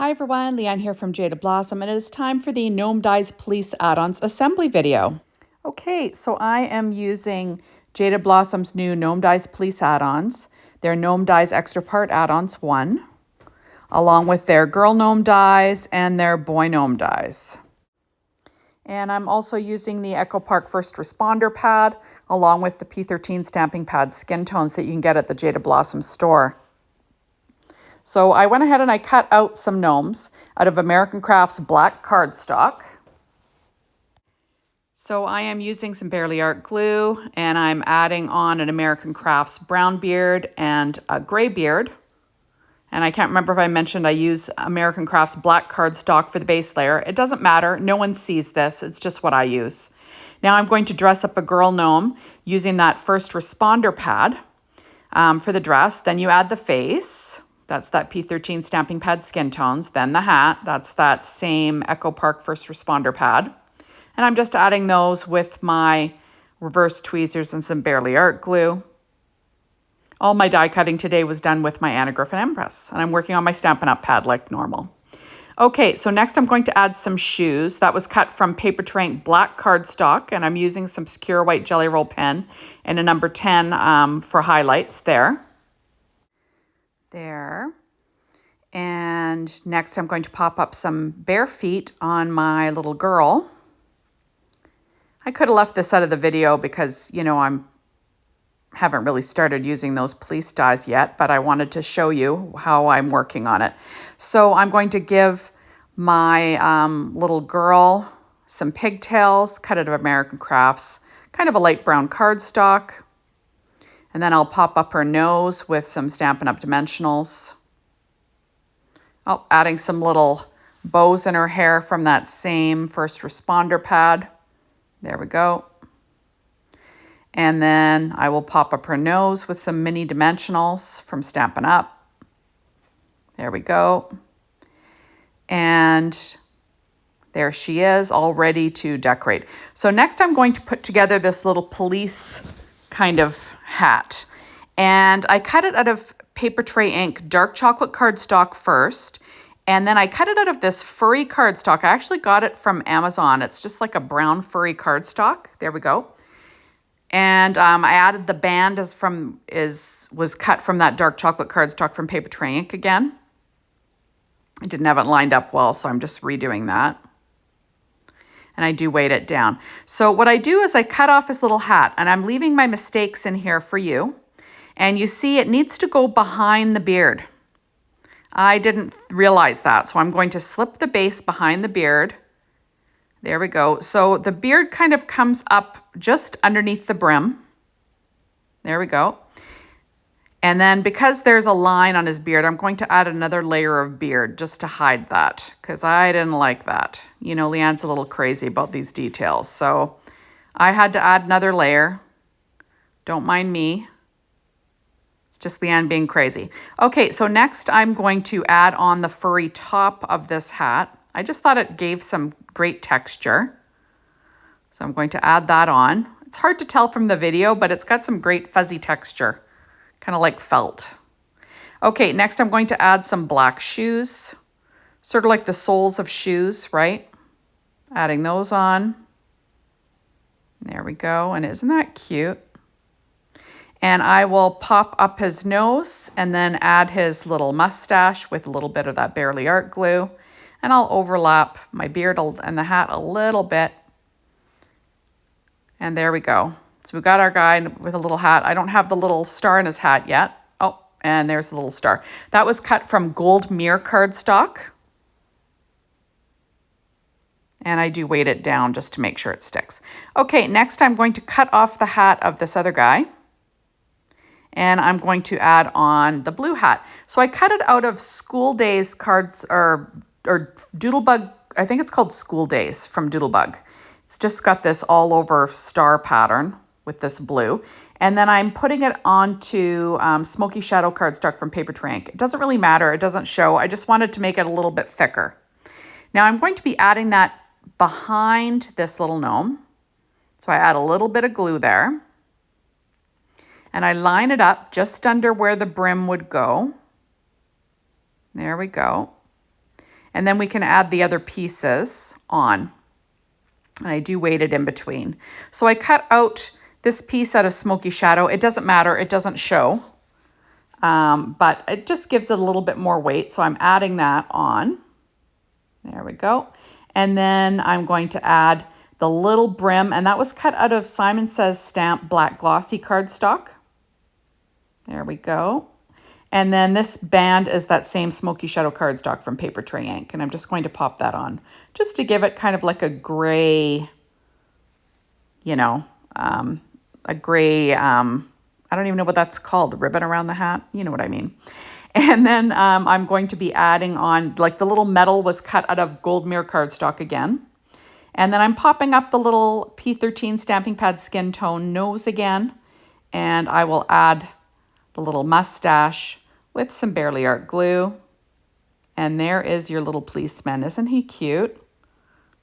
Hi everyone, Leanne here from Jaded Blossom, and it is time for the Gnome Dies Police Add Ons Assembly video. Okay, so I am using Jaded Blossom's new Gnome Dies Police Add-ons. Their Gnome Dies Extra Part Add-ons 1, along with their Girl Gnome dies and their Boy Gnome dies. And I'm also using the Echo Park First Responder pad, along with the P13 stamping pad Skintones that you can get at the Jaded Blossom store. So I went ahead and I cut out some gnomes out of American Crafts black cardstock. So I am using some Barely Art glue, and I'm adding on an American Crafts brown beard and a gray beard. And I can't remember if I mentioned I use American Crafts black cardstock for the base layer. It doesn't matter. No one sees this. It's just what I use. Now I'm going to dress up a girl gnome using that First Responder pad for the dress. Then you add the face. That's that P13 stamping pad Skintones. Then the hat. That's that same Echo Park First Responder pad. And I'm just adding those with my reverse tweezers and some Barely Art glue. All my die cutting today was done with my Anna Griffin Empress, and I'm working on my Stampin' Up! Pad like normal. Okay, so next I'm going to add some shoes. That was cut from Paper Tray Ink black cardstock, and I'm using some Secure White Jelly Roll pen and a number 10 for highlights there. There. And next I'm going to pop up some bare feet on my little girl. I could have left this out of the video because, you know, haven't really started using those police dies yet, but I wanted to show you how I'm working on it. So I'm going to give my little girl some pigtails, cut out of American Crafts, kind of a light brown cardstock. And then I'll pop up her nose with some Stampin' Up! Dimensionals. Oh, adding some little bows in her hair from that same First Responder pad. There we go. And then I will pop up her nose with some mini dimensionals from Stampin' Up. There we go. And there she is, all ready to decorate. So next I'm going to put together this little police kind of hat. And I cut it out of Paper Tray Ink dark chocolate cardstock first. And then I cut it out of this furry cardstock. I actually got it from Amazon. It's just like a brown furry cardstock. There we go. And I added the band was cut from that dark chocolate cardstock from Paper Tray Ink again. I didn't have it lined up well, so I'm just redoing that. And I do weight it down. So what I do is I cut off this little hat, and I'm leaving my mistakes in here for you. And you see it needs to go behind the beard. I didn't realize that, so I'm going to slip the base behind the beard. There we go. So the beard kind of comes up just underneath the brim. There we go. And then because there's a line on his beard, I'm going to add another layer of beard just to hide that, because I didn't like that. You know, Leanne's a little crazy about these details, so I had to add another layer. Don't mind me. It's just Leanne being crazy. Okay, so next I'm going to add on the furry top of this hat. I just thought it gave some great texture. So I'm going to add that on. It's hard to tell from the video, but it's got some great fuzzy texture, kind of like felt. Okay, next I'm going to add some black shoes, sort of like the soles of shoes, right? Adding those on. There we go, and isn't that cute? And I will pop up his nose and then add his little mustache with a little bit of that Barely Art glue. And I'll overlap my beard and the hat a little bit. And there we go. So we've got our guy with a little hat. I don't have the little star in his hat yet. Oh, and there's the little star. That was cut from gold mirror cardstock. And I do weight it down just to make sure it sticks. Okay, next I'm going to cut off the hat of this other guy. And I'm going to add on the blue hat. So I cut it out of School Days cards or Doodlebug. I think it's called School Days from Doodlebug. It's just got this all over star pattern with this blue. And then I'm putting it onto Smokey Shadow cardstock from Paper Tray Ink. It doesn't really matter. It doesn't show. I just wanted to make it a little bit thicker. Now I'm going to be adding that behind this little gnome. So I add a little bit of glue there. And I line it up just under where the brim would go. There we go. And then we can add the other pieces on. And I do weight it in between. So I cut out this piece out of Smokey Shadow. It doesn't matter, it doesn't show. But it just gives it a little bit more weight. So I'm adding that on. There we go. And then I'm going to add the little brim, and that was cut out of Says Stamp-Black Glossy cardstock. There we go. And then this band is that same Smokey Shadow cardstock from Paper Tray Ink, and I'm just going to pop that on just to give it kind of like a gray, you know, a gray, I don't even know what that's called, ribbon around the hat, you know what I mean. And then I'm going to be adding on, like the little metal was cut out of gold mirror cardstock again. And then I'm popping up the little P13 stamping pad skin tone nose again. And I will add the little mustache with some Barely Art glue. And there is your little policeman. Isn't he cute?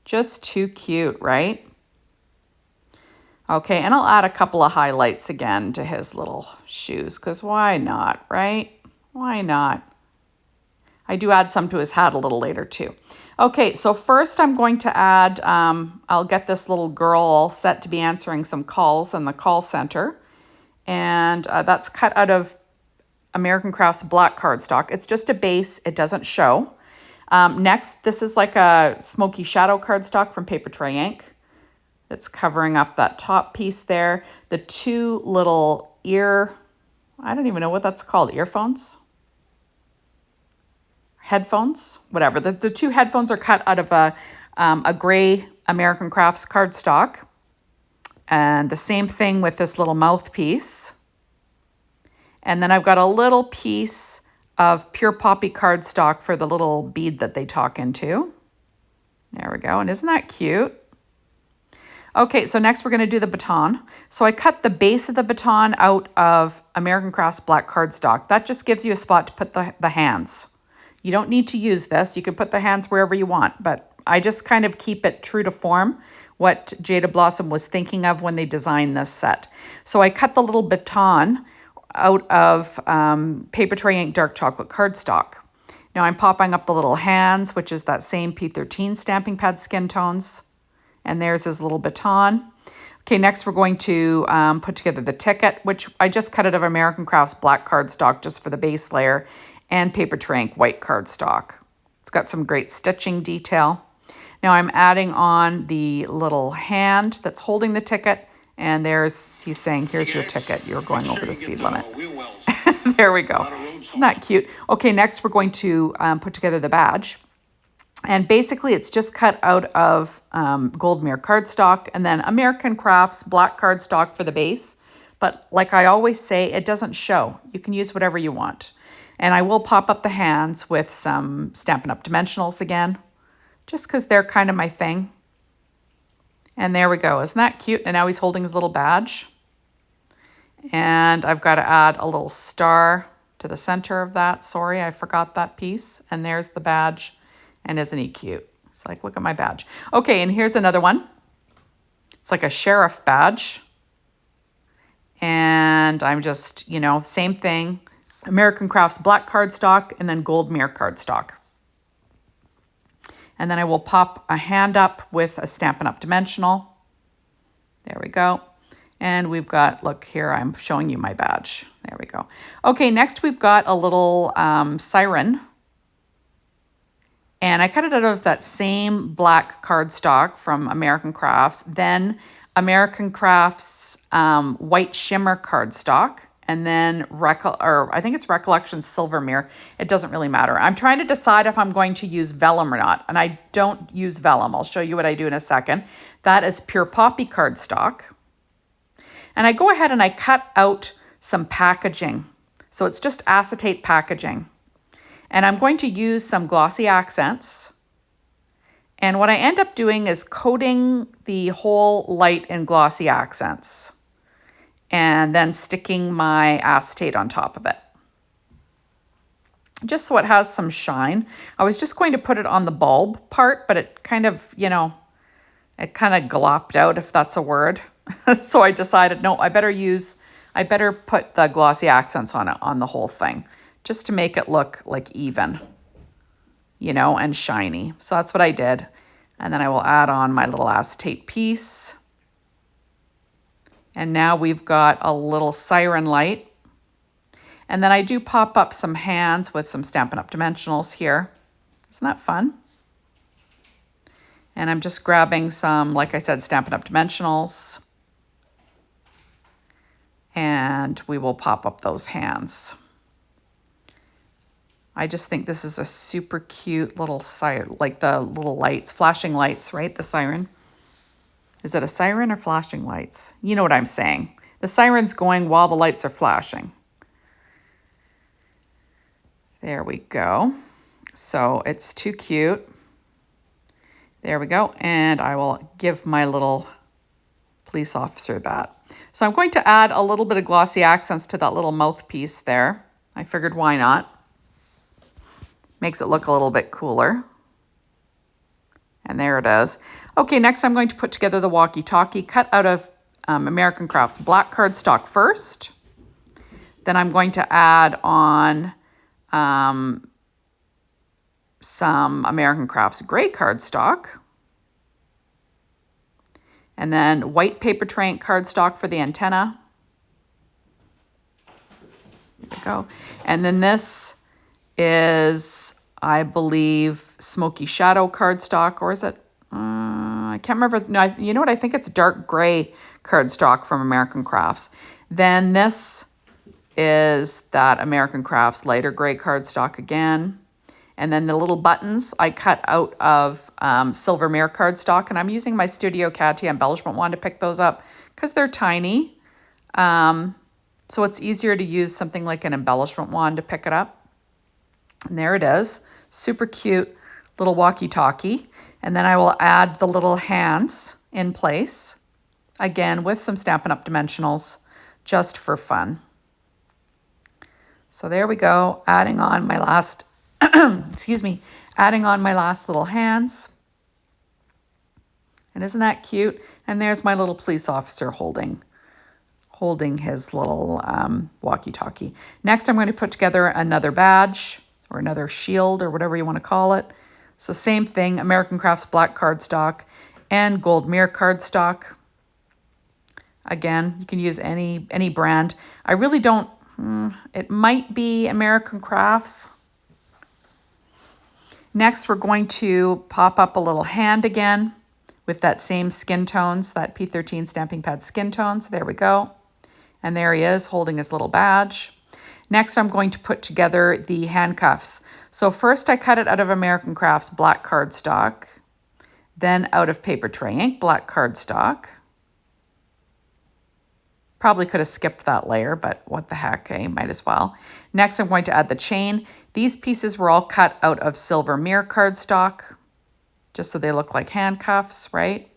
Just too cute, right? Okay, and I'll add a couple of highlights again to his little shoes, because why not, right? Why not? I do add some to his hat a little later too. Okay, so first I'm going to add, I'll get this little girl all set to be answering some calls in the call center. And that's cut out of American Crafts black cardstock. It's just a base, it doesn't show. Next, this is like a Smokey Shadow cardstock from Paper Tray Ink. It's covering up that top piece there. The two little I don't even know what that's called, earphones? Headphones, whatever. The two headphones are cut out of a gray American Crafts cardstock. And the same thing with this little mouthpiece. And then I've got a little piece of pure poppy cardstock for the little bead that they talk into. There we go. And isn't that cute? Okay, so next we're going to do the baton. So I cut the base of the baton out of American Crafts black cardstock. That just gives you a spot to put the hands. You don't need to use this. You can put the hands wherever you want, but I just kind of keep it true to form, what Jaded Blossom was thinking of when they designed this set. So I cut the little baton out of Paper Tray Ink dark chocolate cardstock. Now I'm popping up the little hands, which is that same P13 stamping pad skin tones. And there's his little baton. Okay, next we're going to put together the ticket, which I just cut out of American Crafts black cardstock just for the base layer, and Paper Tray Ink white cardstock. It's got some great stitching detail. Now I'm adding on the little hand that's holding the ticket, and he's saying, here's your ticket. You're going over the speed limit. There we go. Isn't that cute? Okay, next we're going to put together the badge. And basically it's just cut out of gold mirror cardstock and then American Crafts black cardstock for the base. But like I always say, it doesn't show. You can use whatever you want. And I will pop up the hands with some Stampin' Up! Dimensionals again, just because they're kind of my thing. And there we go. Isn't that cute? And now he's holding his little badge. And I've got to add a little star to the center of that. Sorry, I forgot that piece. And there's the badge. And isn't he cute? It's like, look at my badge. Okay, and here's another one. It's like a sheriff badge. And I'm just, you know, same thing. American Crafts black cardstock and then gold mirror cardstock. And then I will pop a hand up with a Stampin' Up! Dimensional. There we go. And we've got, look here, I'm showing you my badge. There we go. Okay, next we've got a little Siren. And I cut it out of that same black cardstock from American Crafts, then American Crafts white shimmer cardstock, and then I think it's Recollection Silver Mirror. It doesn't really matter. I'm trying to decide if I'm going to use vellum or not, and I don't use vellum. I'll show you what I do in a second. That is pure poppy cardstock. And I go ahead and I cut out some packaging. So it's just acetate packaging. And I'm going to use some Glossy Accents. And what I end up doing is coating the whole light in Glossy Accents and then sticking my acetate on top of it, just so it has some shine. I was just going to put it on the bulb part, but it kind of, you know, it kind of glopped out, if that's a word. So I decided, no, I better put the Glossy Accents on it, on the whole thing, just to make it look like even, you know, and shiny. So that's what I did. And then I will add on my little acetate piece. And now we've got a little siren light. And then I do pop up some hands with some Stampin' Up! Dimensionals here. Isn't that fun? And I'm just grabbing some, like I said, Stampin' Up! Dimensionals. And we will pop up those hands. I just think this is a super cute little siren, like the little lights, flashing lights, right? The siren. Is it a siren or flashing lights? You know what I'm saying. The siren's going while the lights are flashing. There we go. So it's too cute. There we go. And I will give my little police officer that. So I'm going to add a little bit of glossy accents to that little mouthpiece there. I figured why not. Makes it look a little bit cooler. And there it is. Okay, next I'm going to put together the walkie-talkie cut out of American Crafts black cardstock first. Then I'm going to add on some American Crafts gray cardstock. And then white paper tray cardstock for the antenna. There we go. And then this is, I believe, Smokey Shadow cardstock, or is it? I can't remember. No, you know what? I think it's dark gray cardstock from American Crafts. Then this is that American Crafts lighter gray cardstock again. And then the little buttons I cut out of Silver Mirror cardstock, and I'm using my Studio Katia embellishment wand to pick those up because they're tiny. So it's easier to use something like an embellishment wand to pick it up. And there it is, super cute little walkie-talkie. And then I will add the little hands in place, again with some Stampin' Up! Dimensionals, just for fun. So there we go, adding on my last, excuse me, adding on my last little hands. And isn't that cute? And there's my little police officer holding his little walkie-talkie. Next, I'm going to put together another badge, or another shield, or whatever you want to call it. So same thing, American Crafts black cardstock and gold mirror cardstock. Again, you can use any brand. I really don't, it might be American Crafts. Next, we're going to pop up a little hand again with that same Skintones, that P13 Stamping Pad Skintones. There we go. And there he is holding his little badge. Next, I'm going to put together the handcuffs. So first I cut it out of American Crafts black cardstock, then out of Paper Tray Ink black cardstock. Probably could have skipped that layer, but what the heck, eh? Might as well. Next, I'm going to add the chain. These pieces were all cut out of Silver Mirror cardstock, just so they look like handcuffs, right?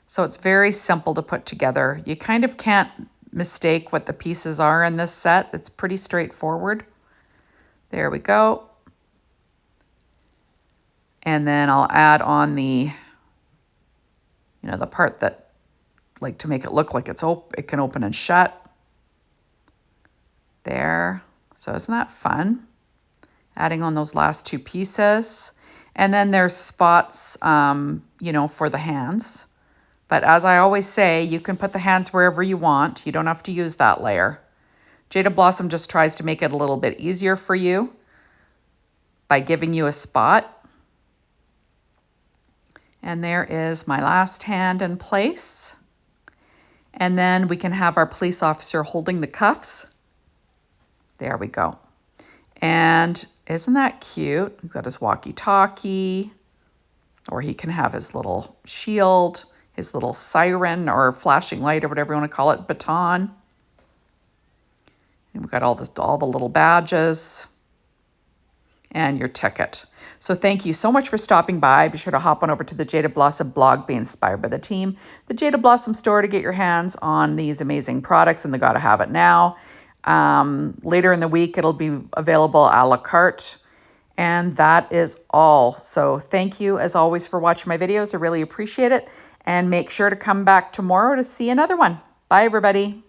So it's very simple to put together. You kind of can't mistake what the pieces are in this set. It's pretty straightforward. There we go. And then I'll add on the, the part that, like, to make it look like it can open and shut. There. So isn't that fun? Adding on those last two pieces. And then there's spots, for the hands. But as I always say, you can put the hands wherever you want. You don't have to use that layer. Jaded Blossom just tries to make it a little bit easier for you by giving you a spot. And there is my last hand in place. And then we can have our police officer holding the cuffs. There we go. And isn't that cute? He's got his walkie-talkie, or he can have his little shield, his little siren or flashing light or whatever you want to call it, baton. And we've got all the little badges and your ticket. So thank you so much for stopping by. Be sure to hop on over to the Jaded Blossom blog, Be Inspired by the Team, the Jaded Blossom store to get your hands on these amazing products and the Gotta Have It Now. Later in the week, it'll be available a la carte. And that is all. So thank you, as always, for watching my videos. I really appreciate it. And make sure to come back tomorrow to see another one. Bye, everybody.